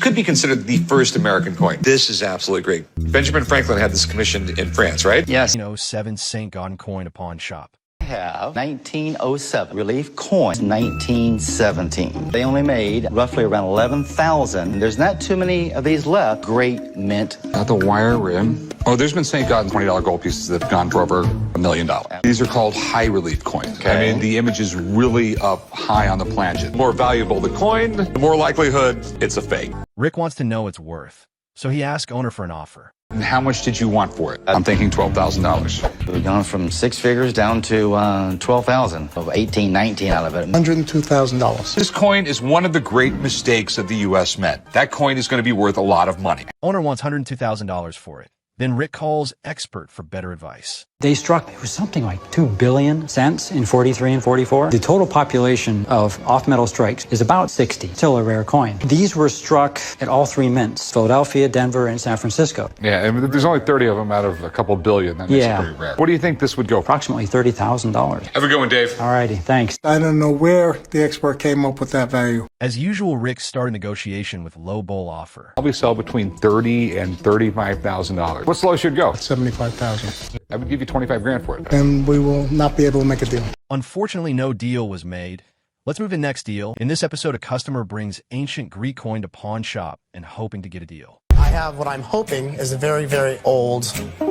Could be considered the first American coin. This is absolutely great. Benjamin Franklin had this commissioned in France, right? Yes. 1907 St. Gaudens coin to pawn shop. I have 1907 relief coin, 1917. They only made roughly around 11,000. There's not too many of these left. Great mint. Got the wire rim. Oh, there's been St. Gaudens $20 gold pieces that have gone for over $1 million. These are called high relief coins. Okay. I mean, the image is really up high on the planchet. The more valuable the coin, the more likelihood it's a fake. Rick wants to know its worth, so he asks owner for an offer. And how much did you want for it? I'm thinking $12,000. We've gone from six figures down to 12,000. 18, 19 out of it. $102,000. This coin is one of the great mistakes of the U.S. Mint. That coin is going to be worth a lot of money. Owner wants $102,000 for it. Then Rick calls expert for better advice. They struck, it was something like 2 billion cents in 43 and 44. The total population of off-metal strikes is about 60. Still a rare coin. These were struck at all three mints, Philadelphia, Denver, and San Francisco. Yeah, and there's only 30 of them out of a couple billion. That makes it pretty rare. What do you think this would go for? Approximately $30,000. Have a good one, Dave. All righty, thanks. I don't know where the expert came up with that value. As usual, Rick started negotiation with low bowl offer. Probably sell between $30,000 and $35,000. What's the lowest you'd go? 75,000. I would give you 25 grand for it. And we will not be able to make a deal. Unfortunately, no deal was made. Let's move to next deal. In this episode, a customer brings ancient Greek coin to pawn shop and hoping to get a deal. I have what I'm hoping is a very, very old,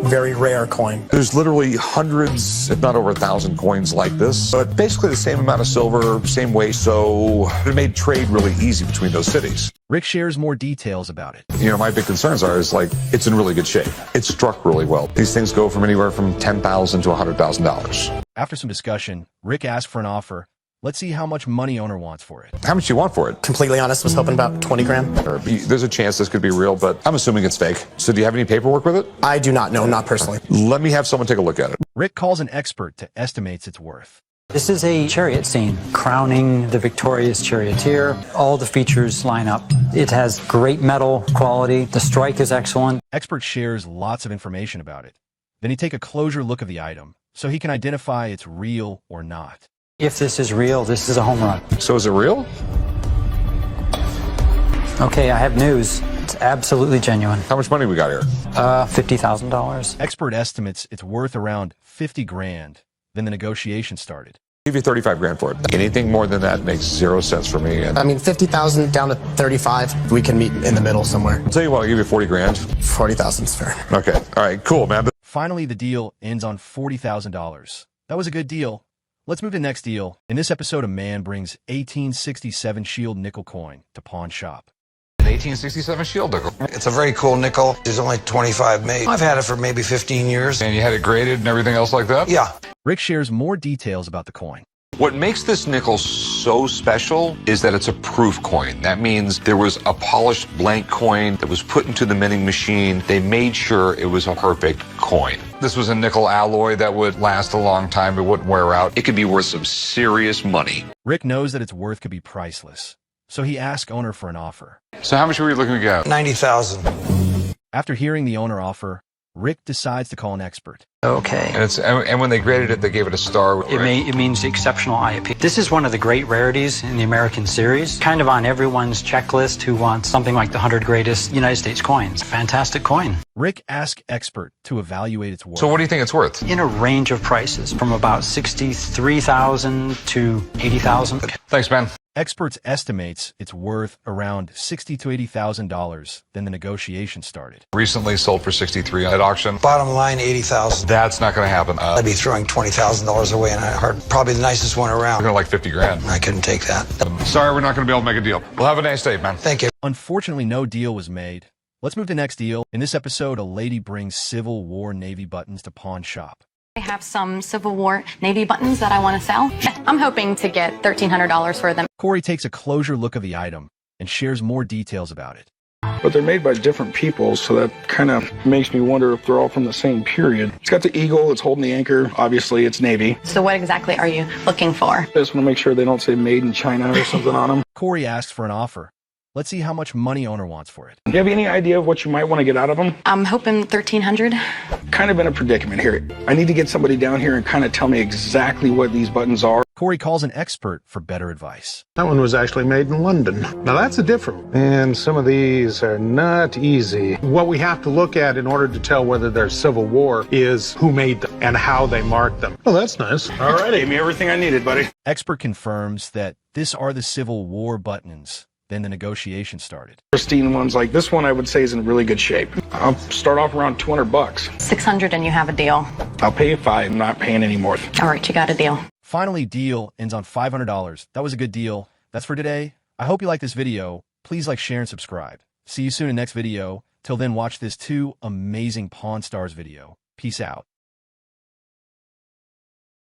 very rare coin. There's literally hundreds, if not over 1,000 coins like this, but basically the same amount of silver, same weight, so it made trade really easy between those cities. Rick shares more details about it. You know, my big concerns is like, it's in really good shape. It's struck really well. These things go from anywhere from $10,000 to $100,000. After some discussion, Rick asks for an offer. Let's see how much money owner wants for it. How much do you want for it? Completely honest, was hoping about 20 grand. There's a chance this could be real, but I'm assuming it's fake. So do you have any paperwork with it? I do not know, not personally. Let me have someone take a look at it. Rick calls an expert to estimate its worth. This is a chariot scene, crowning the victorious charioteer. All the features line up. It has great metal quality. The strike is excellent. Expert shares lots of information about it. Then he takes a closer look of the item, so he can identify it's real or not. If this is real, this is a home run. So is it real? Okay, I have news. It's absolutely genuine. How much money we got here? $50,000. Expert estimates it's worth around 50 grand. Then the negotiation started. Give you 35 grand for it. Anything more than that makes zero sense for me. And I mean, 50,000 down to 35. We can meet in the middle somewhere. I'll tell you what, I'll give you 40 grand. 40,000 is fair. Okay. All right, cool, man. Finally, the deal ends on $40,000. That was a good deal. Let's move to the next deal. In this episode, a man brings 1867 Shield nickel coin to pawn shop. An 1867 shield nickel. It's a very cool nickel. There's only 25 made. I've had it for maybe 15 years. And you had it graded and everything else like that? Yeah. Rick shares more details about the coin. What makes this nickel so special is that it's a proof coin. That means there was a polished blank coin that was put into the minting machine. They made sure it was a perfect coin. This was a nickel alloy that would last a long time. It wouldn't wear out. It could be worth some serious money. Rick knows that its worth could be priceless, so he asks owner for an offer. So how much were you looking to get? 90,000. After hearing the owner offer, Rick decides to call an expert. Okay. And when they graded it, they gave it a star. It means exceptional IP. This is one of the great rarities in the American series. Kind of on everyone's checklist who wants something like the 100 greatest United States coins. Fantastic coin. Rick asks expert to evaluate its worth. So what do you think it's worth? In a range of prices from about 63,000 to 80,000. Thanks, man. Experts estimates it's worth around $60,000 to $80,000. Then the negotiation started. Recently sold for 63 at auction. Bottom line, 80,000. That's not going to happen. I'd be throwing $20,000 away in a heart. Probably the nicest one We're around. going to like 50 grand. I couldn't take that. Sorry, we're not going to be able to make a deal. Well, have a nice day, man. Thank you. Unfortunately, no deal was made. Let's move to the next deal. In this episode, a lady brings Civil War Navy buttons to pawn shop. I have some Civil War Navy buttons that I want to sell. I'm hoping to get $1,300 for them. Corey takes a closer look of the item and shares more details about it. But they're made by different people, so that kind of makes me wonder if they're all from the same period. It's got the eagle, it's holding the anchor. Obviously, it's Navy. So what exactly are you looking for? I just want to make sure they don't say made in China or something on them. Corey asks for an offer. Let's see how much money owner wants for it. Do you have any idea of what you might want to get out of them? I'm hoping $1,300. Kind of in a predicament here. I need to get somebody down here and kind of tell me exactly what these buttons are. Corey calls an expert for better advice. That one was actually made in London. Now that's a different one. And some of these are not easy. What we have to look at in order to tell whether they're Civil War is who made them and how they marked them. Oh, that's nice. All right, gave me everything I needed, buddy. Expert confirms that this are the Civil War buttons. Then the negotiation started. Pristine ones like this one I would say is in really good shape. I'll start off around $200. 600 and you have a deal. I'll pay you $5. I'm not paying any more. All right, you got a deal. Finally, deal ends on $500. That was a good deal. That's for today. I hope you like this video. Please like, share, and subscribe. See you soon in the next video. Till then, watch this 2 amazing Pawn Stars video. Peace out.